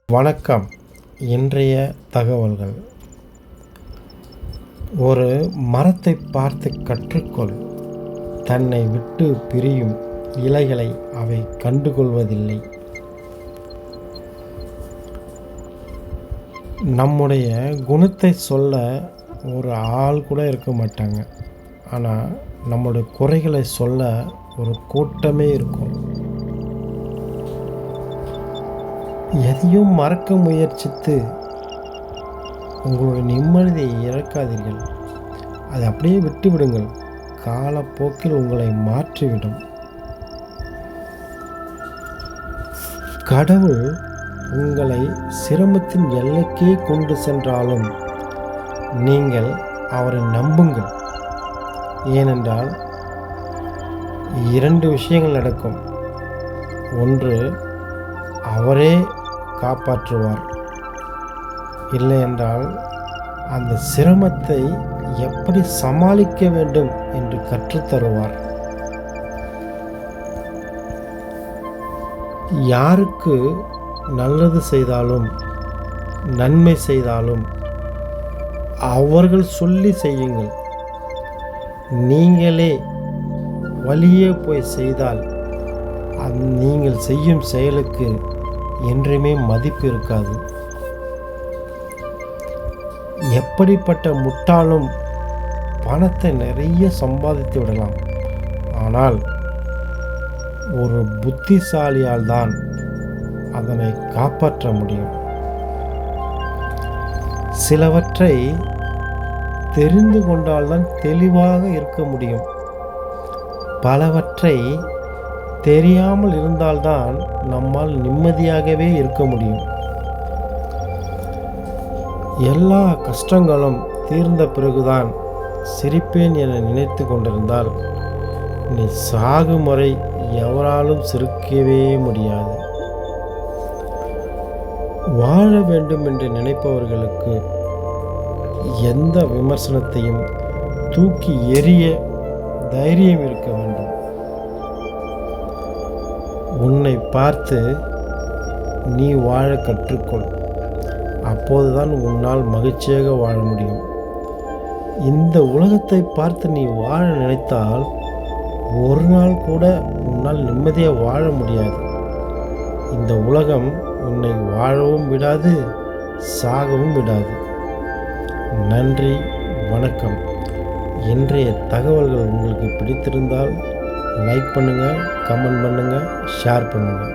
வணக்கம். இன்றைய தகவல்கள். ஒரு மரத்தை பார்த்து கற்றுக்கொள். தன்னை விட்டு பிரியும் இலைகளை அவை கண்டுகொள்வதில்லை. நம்முடைய குணத்தை சொல்ல ஒரு ஆள் கூட இருக்க மாட்டாங்க. ஆனால் நம்முடைய குறைகளை சொல்ல ஒரு கூட்டமே இருக்கும். எதையும் மறக்க முயற்சித்து உங்களுடைய நிம்மதியை இழக்காதீர்கள். அதை அப்படியே விட்டுவிடுங்கள். காலப்போக்கில் உங்களை மாற்றிவிடும். கடவுள் உங்களை சிரமத்தின் எல்லைக்கே கொண்டு சென்றாலும் நீங்கள் அவரை நம்புங்கள். ஏனென்றால் 2 விஷயங்கள் நடக்கும். ஒன்று, அவரே காப்பாற்றுவார். இல்லை என்றால் அந்த சிரமத்தை எப்படி சமாளிக்க வேண்டும் என்று கற்றுத்தருவார். யாருக்கு நல்லது செய்தாலும் நன்மை செய்தாலும் அவர்கள் சொல்லி செய்யுங்கள். நீங்களே வழியே போய் செய்தால் நீங்கள் செய்யும் செயலுக்கு என்றுமே மதிப்பு இருக்காது. எப்படிப்பட்ட முட்டாளும் பணத்தை நிறைய சம்பாதித்து விடலாம். ஆனால் ஒரு புத்திசாலியால் தான் அதனை காப்பாற்ற முடியும். சிலவற்றை தெரிந்து கொண்டால்தான் தெளிவாக இருக்க முடியும். பலவற்றை தெரியாமல் இருந்தால்தான் நம்மால் நிம்மதியாகவே இருக்க முடியும். எல்லா கஷ்டங்களும் தீர்ந்த பிறகுதான் சிரிப்பேன் என நினைத்து கொண்டிருந்தால் நீ சாகும் வரை எவராலும் சிரிக்கவே முடியாது. வாழ வேண்டும் என்று நினைப்பவர்களுக்கு எந்த விமர்சனத்தையும் தூக்கி எறிய தைரியம் இருக்க வேண்டும். உன்னை பார்த்து நீ வாழ கற்றுக்கொள். அப்போதுதான் உன்னால் மகிழ்ச்சியாக வாழ முடியும். இந்த உலகத்தை பார்த்து நீ வாழ நினைத்தால் ஒரு நாள் கூட உன்னால் நிம்மதியாக வாழ முடியாது. இந்த உலகம் உன்னை வாழவும் விடாது, சாகவும் விடாது. நன்றி, வணக்கம். இன்றைய தகவல்கள் உங்களுக்கு பிடித்திருந்தால் லைக் பண்ணுங்கள், கமெண்ட் பண்ணுங்கள், ஷேர் பண்ணுங்கள்.